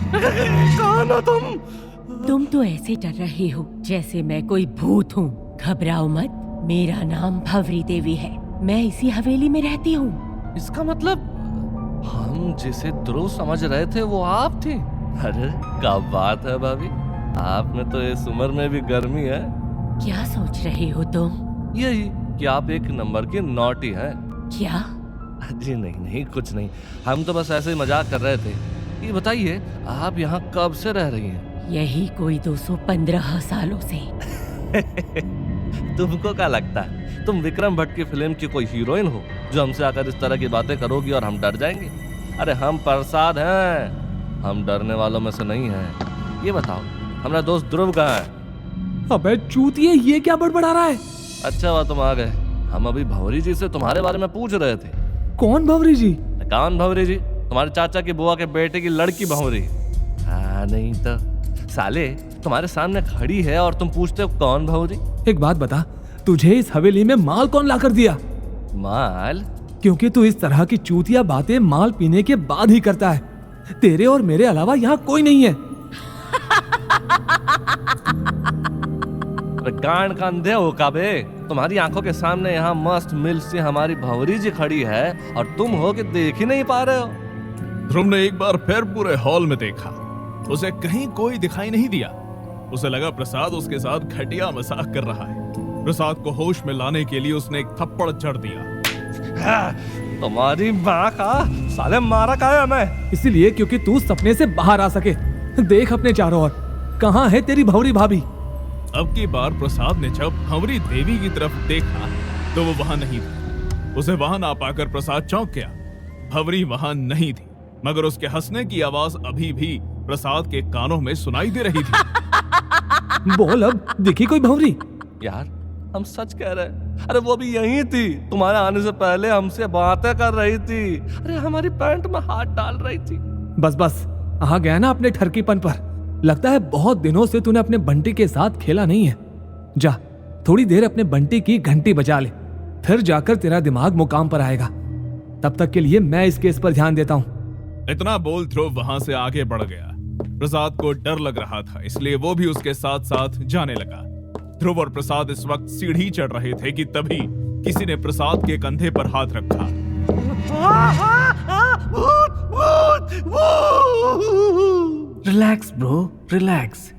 कौन हो तुम? तुम तो ऐसे डर रहे हो जैसे मैं कोई भूत हूँ। घबराओ मत, मेरा नाम भंवरी देवी है। मैं इसी हवेली में रहती हूँ। इसका मतलब हम जिसे ध्रुव समझ रहे थे वो आप थी। अरे क्या बात है भाभी, आप में तो इस उम्र में भी गर्मी है। क्या सोच रहे हो तुम? यही कि आप एक नंबर की नॉटी हैं। क्या? जी नहीं कुछ नहीं, हम तो बस ऐसे ही मजाक कर रहे थे। ये बताइए आप यहाँ कब से रह रही हैं? यही कोई 215 सालों से। तुमको क्या लगता है तुम विक्रम भट्ट की फिल्म की कोई हीरोइन हो जो हमसे आकर इस तरह की बातें करोगी और हम डर जाएंगे? अरे हम प्रसाद हैं, हम डरने वालों में से नहीं हैं। ये बताओ हमारा दोस्त ध्रुव कहाँ है? अबे चूतिए, ये क्या बड़बड़ा रहा है? अच्छा हुआ तुम आ गए। हम अभी भंवरी जी से तुम्हारे बारे में पूछ रहे थे। कौन भंवरी जी? कौन भंवरी जी? तुम्हारे चाचा की बुआ के बेटे की लड़की भंवरी। हाँ नहीं तो साले तुम्हारे सामने खड़ी है और तुम पूछते हो कौन भंवरी? एक बात बता, तुझे इस हवेली में माल कौन ला कर दिया? माल? क्योंकि तू इस तरह की चूतिया बातें माल पीने के बाद ही करता है। तेरे और मेरे अलावा यहाँ कोई नहीं है। कान का अंधे हो का बे? तुम्हारी आंखों के सामने यहाँ मस्त मिल से हमारी भंवरी जी खड़ी है और तुम हो कि देख ही नहीं पा रहे हो। ध्रुव ने एक बार फिर पूरे हॉल में देखा, उसे कहीं कोई दिखाई नहीं दिया। उसे लगा प्रसाद उसके साथ घटिया मजाक कर रहा है। प्रसाद को होश में लाने के लिए उसने एक थप्पड़ जड़ दिया। तुम्हारी माँ का साले मारा का है हमें? इसीलिए क्योंकि तू सपने से बाहर आ सके। देख अपने चारों ओर, कहाँ है तेरी भंवरी भाभी? अब की बार प्रसाद ने जब भंवरी देवी की तरफ देखा तो वो वहां नहीं थी। उसे वहां ना पाकर प्रसाद चौंक गया। भंवरी वहां नहीं थी, मगर उसके हंसने की आवाज अभी भी प्रसाद के कानों में सुनाई दे रही थी। बोल, अब दिखी कोई भंवरी? यार हम सच कह रहे हैं। अरे वो भी यहीं थी, तुम्हारे आने से पहले हमसे बातें कर रही थी। अरे हमारी पैंट में हाथ डाल रही थी। बस आ गया ना अपने ठरकीपन पर। लगता है बहुत दिनों से तूने अपने बंटी के साथ खेला नहीं है। जा थोड़ी देर अपने बंटी की घंटी बजा ले, फिर जाकर तेरा दिमाग मुकाम पर आएगा। तब तक के लिए मैं इस केस पर ध्यान देता हूँ। इतना बोल ध्रुव वहां से आगे बढ़ गया। प्रसाद को डर लग रहा था, इसलिए वो भी उसके साथ साथ जाने लगा। ध्रुव और प्रसाद इस वक्त सीढ़ी चढ़ रहे थे कि तभी किसी ने प्रसाद के कंधे पर हाथ रखा। Relax bro, relax.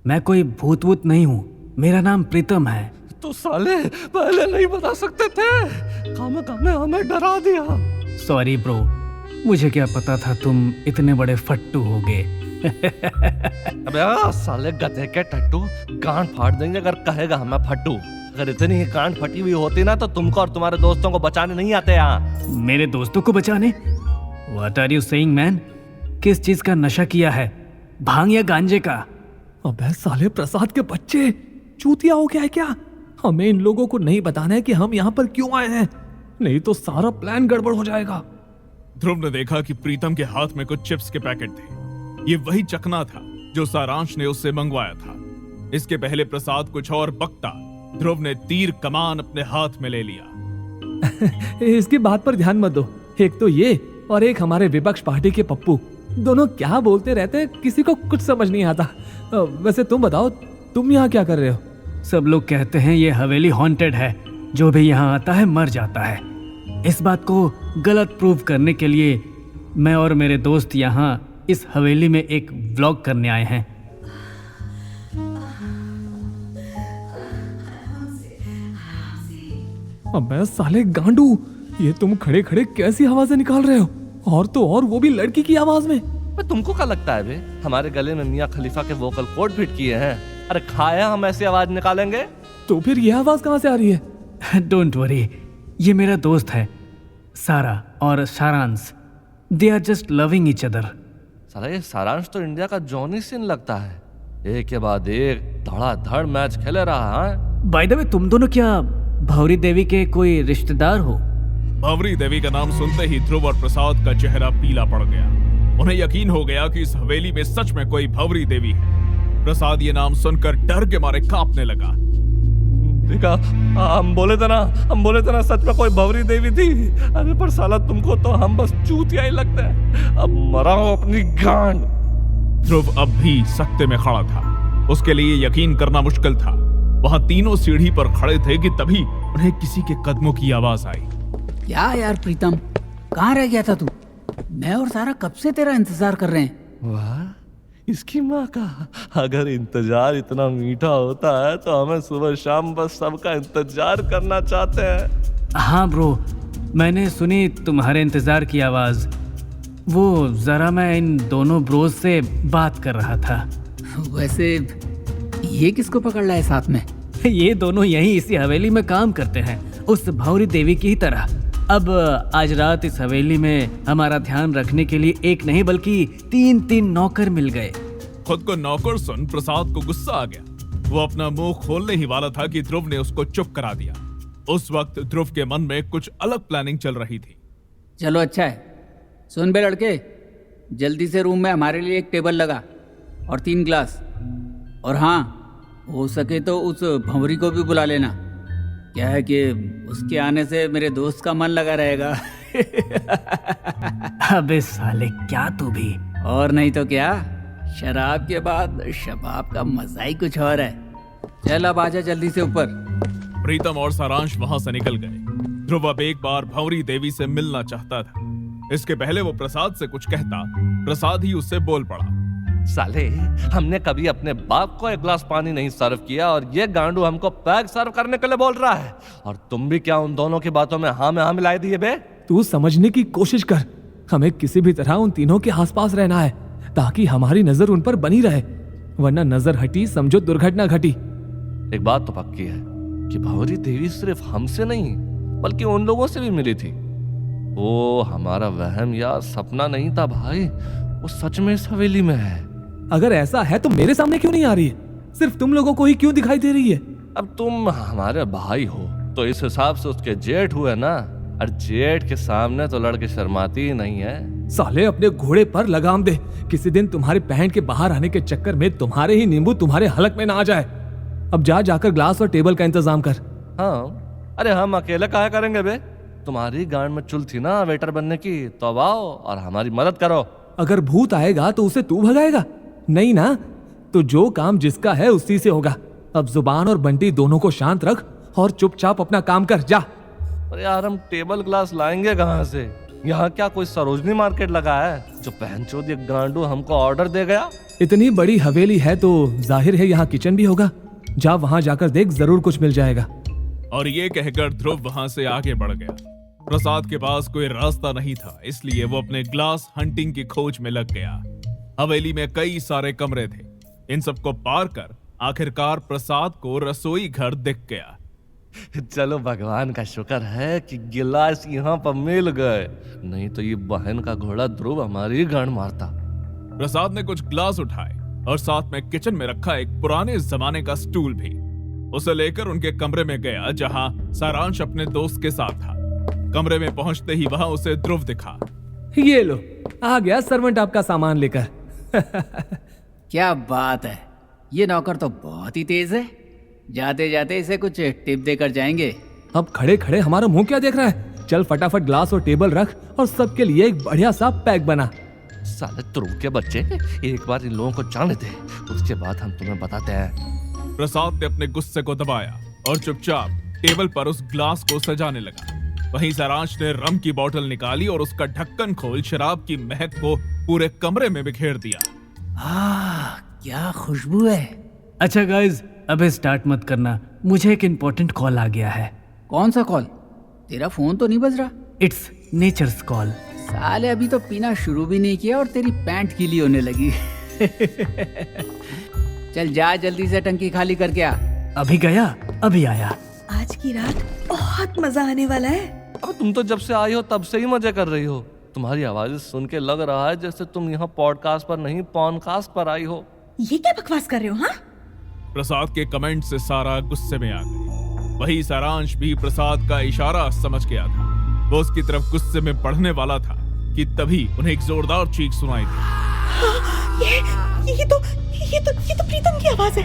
मैं कोई भूत वूत नहीं हूँ, मेरा नाम प्रीतम है। तो साले पहले नहीं बता सकते थे? कामे हमें डरा दिया। सॉरी ब्रो, मुझे क्या पता था तुम इतने बड़े फट्टू होगे। अबे साले गधे के टट्टू, गांड फाड़ देंगे अगर कहेगा हमें फट्टू। अगर इतनी ही गांड फटी हुई होती ना तो तुमको और तुम्हारे दोस्तों को बचाने नहीं आते यहाँ। मेरे दोस्तों को बचाने? What are you saying man? किस चीज का नशा किया है, भांग या गांजे का? अबे साले प्रसाद के बच्चे, चूतिया हो गया है क्या? हमें इन लोगों को नहीं बताना है कि हम यहाँ पर क्यों आए हैं, नहीं तो सारा प्लान गड़बड़ हो जाएगा। ध्रुव ने देखा कि प्रीतम के हाथ में कुछ चिप्स के पैकेट थे। ये वही चकना था जो सारांश ने उससे मंगवाया था। इसके पहले प्रसाद कुछ और बकता, ध्रुव ने तीर कमान अपने हाथ में ले लिया। इसकी बात पर ध्यान मत दो। एक तो ये और एक हमारे विपक्ष पार्टी के पप्पू, दोनों क्या बोलते रहते, किसी को कुछ समझ नहीं आता। वैसे तुम बताओ, तुम यहाँ क्या कर रहे हो? सब लोग कहते हैं ये हवेली हॉन्टेड है, जो भी यहाँ आता है मर जाता है। इस बात को गलत प्रूव करने के लिए मैं और मेरे दोस्त यहाँ इस हवेली में एक व्लॉग करने आए हैं। अबे साले गांडू, ये तुम खड़े खड़े कैसी आवाजें निकाल रहे हो? और तो और वो भी लड़की की आवाज में। तुमको क्या लगता है बे, हमारे गले में मियां खलीफा के वोकल कॉर्ड फिट किए हैं? अरे खाया हम ऐसी आवाज निकालेंगे? तो फिर ये आवाज कहाँ से आ रही है? डोंट वरी, ये मेरा दोस्त है सारा और सारांश। They are just loving each other. साला ये सारांश तो इंडिया का जॉनी सिन लगता है, एक के बाद एक धड़ाधड़ मैच खेले रहा है। बाय द वे, तुम दोनों क्या भंवरी देवी के कोई रिश्तेदार हो? भंवरी देवी का नाम सुनते ही ध्रुव और प्रसाद का चेहरा पीला पड़ गया। उन्हें यकीन हो गया कि इस हवेली में सच में कोई भंवरी देवी है। प्रसाद ये नाम सुनकर डर के मारे कांपने लगा। देखा, हम बोले थे ना सच में कोई भंवरी देवी थी। अरे पर साला तुमको तो हम बस चूतिया ही लगते हैं। अब मराओ अपनी गांड। ध्रुव अब भी सकते में खड़ा था। उसके लिए यकीन करना मुश्किल था। वहां तीनों सीढ़ी पर खड़े थे कि तभी उन्हें किसी के कदमों की आवाज आई। क्या यार प्रीतम, कहाँ रह गया था तू? मैं और सारा कब से तेरा इंतजार कर रहे हैं। वाह, इसकी माँ का अगर इंतजार इतना मीठा होता है तो हमें सुबह शाम बस सबका इंतजार करना चाहते हैं। हाँ ब्रो, मैंने सुनी तुम्हारे इंतजार की आवाज। वो जरा मैं इन दोनों ब्रोज से बात कर रहा था। वैसे ये किसको पकड़ लाए साथ में? ये दोनों यहीं इसी हवेली में काम करते हैं, उस भौरी देवी की तरह। अब आज रात इस हवेली में हमारा ध्यान रखने के लिए एक नहीं बल्कि 3 नौकर मिल गए। खुद को नौकर सुन प्रसाद को गुस्सा आ गया। वो अपना मुंह खोलने ही वाला था कि ध्रुव ने उसको चुप करा दिया। उस वक्त ध्रुव के मन में कुछ अलग प्लानिंग चल रही थी। चलो अच्छा है। सुन बे लड़के, जल्दी से रूम में हमारे लिए एक टेबल लगा और 3 ग्लास। और हाँ, हो सके तो उस भंवरी को भी बुला लेना। क्या है कि उसके आने से मेरे दोस्त का मन लगा रहेगा। अबे साले, क्या तू भी। और नहीं तो क्या, शराब के बाद शबाब का मजा ही कुछ और है। चल अब आजा जल्दी से ऊपर। प्रीतम और सारांश वहां से निकल गए। ध्रुव अब एक बार भंवरी देवी से मिलना चाहता था। इसके पहले वो प्रसाद से कुछ कहता, प्रसाद ही उससे बोल पड़ा। साले, हमने कभी अपने बाप को एक गिलास पानी नहीं सर्व किया और ये गांडू हमको पैक सर्व करने के लिए बोल रहा है। और तुम भी क्या उन दोनों की बातों में हाँ में हाँ मिलाई दिए बे? तू समझने की कोशिश कर। हमें किसी भी तरह उन तीनों के आसपास रहना है ताकि हमारी नजर उन पर बनी रहे, वरना नजर हटी समझो दुर्घटना घटी। एक बात तो पक्की है कि भंवरी देवी सिर्फ हमसे नहीं बल्कि उन लोगों से भी मिली थी। वो हमारा वहम या सपना नहीं था भाई, वो सच में इस हवेली में है। अगर ऐसा है तो मेरे सामने क्यों नहीं आ रही है? सिर्फ तुम लोगों को ही क्यों दिखाई दे रही है? अब तुम हमारे भाई हो तो इस हिसाब से उसके जेठ हुए ना, और जेठ के सामने तो लड़के शर्माती ही नहीं है। साले, अपने घोड़े पर लगाम दे। किसी दिन तुम्हारी बहन के बाहर आने के चक्कर में तुम्हारे ही नींबू तुम्हारे हलक में ना आ जाए। अब जाकर ग्लास और टेबल का इंतजाम कर। हाँ, अरे हम अकेले काहे करेंगे बे? तुम्हारी गांड में चुल थी ना वेटर बनने की, तो अब आओ और हमारी मदद करो। अगर भूत आएगा तो उसे तू भगाएगा? नहीं ना, तो जो काम जिसका है उसी से होगा। अब जुबान और बंटी दोनों को शांत रख और चुपचाप अपना काम कर जा। अरे यार, हम टेबल ग्लास लाएंगे कहाँ से? यहाँ क्या कोई सरोजनी मार्केट लगा है जो पहनचोद ये गांडू हमको ऑर्डर दे गया? इतनी बड़ी हवेली है तो जाहिर है यहाँ किचन भी होगा। जा वहां जाकर देख, जरूर कुछ मिल जाएगा। और ये कहकर ध्रुव वहां से आगे बढ़ गया। प्रसाद के पास कोई रास्ता नहीं था, इसलिए वो अपने ग्लास हंटिंग की खोज में लग गया। हवेली में कई सारे कमरे थे। इन सबको पार कर आखिरकार प्रसाद को रसोई घर दिख गया। चलो भगवान का शुक्र है कि गिलास यहाँ पर मिल गए, नहीं तो ये बहन का घोड़ा ध्रुव हमारी गांड मारता। प्रसाद ने कुछ ग्लास उठाए और साथ में किचन में रखा एक पुराने जमाने का स्टूल भी। उसे लेकर उनके कमरे में गया जहां सारांश अपने दोस्त के साथ था। कमरे में पहुंचते ही वहां उसे ध्रुव दिखा। ये लो, आ गया सर्वेंट आपका सामान लेकर। क्या बात है, ये नौकर तो बहुत ही तेज है। जाते जाते इसे कुछ टिप देकर जाएंगे। अब खड़े खड़े हमारा मुंह क्या देख रहा है? चल फटाफट ग्लास और टेबल रख और सबके लिए एक बढ़िया सा पैक बना। साले तुरु के बच्चे, एक बार इन लोगों को जाने दे, उसके बाद हम तुम्हें बताते हैं। प्रसाद ने अपने गुस्से को दबाया और चुपचाप टेबल पर उस ग्लास को सजाने लगा। वहीं सारांश ने रम की बोतल निकाली और उसका ढक्कन खोल शराब की महक को पूरे कमरे में बिखेर दिया। क्या खुशबू है। अच्छा गाइज, अबे स्टार्ट मत करना, मुझे एक इम्पोर्टेंट कॉल आ गया है। कौन सा कॉल? तेरा फोन तो नहीं बज रहा। It's nature's call. साले, अभी तो पीना शुरू भी नहीं किया और तेरी पैंट गीली होने लगी। चल जा, जल्दी से टंकी खाली करके आ। अभी गया, अभी आया। आज की रात बहुत मजा आने वाला है। अब तुम तो जब से आई हो तब से ही मजे कर रही हो। तुम्हारी आवाज सुन के लग रहा है जैसे तुम यहाँ पॉडकास्ट पर नहीं पॉनकास्ट पर आई हो। ये क्या बकवास कर रहे हो? हाँ, प्रसाद के कमेंट से सारा गुस्से में आ गई। वही सारांश भी प्रसाद का इशारा समझ गया था। वो उसकी तरफ गुस्से में बढ़ने वाला था कि तभी उन्हें एक जोरदार चीख सुनाई दी। ये तो प्रीतम की आवाज है।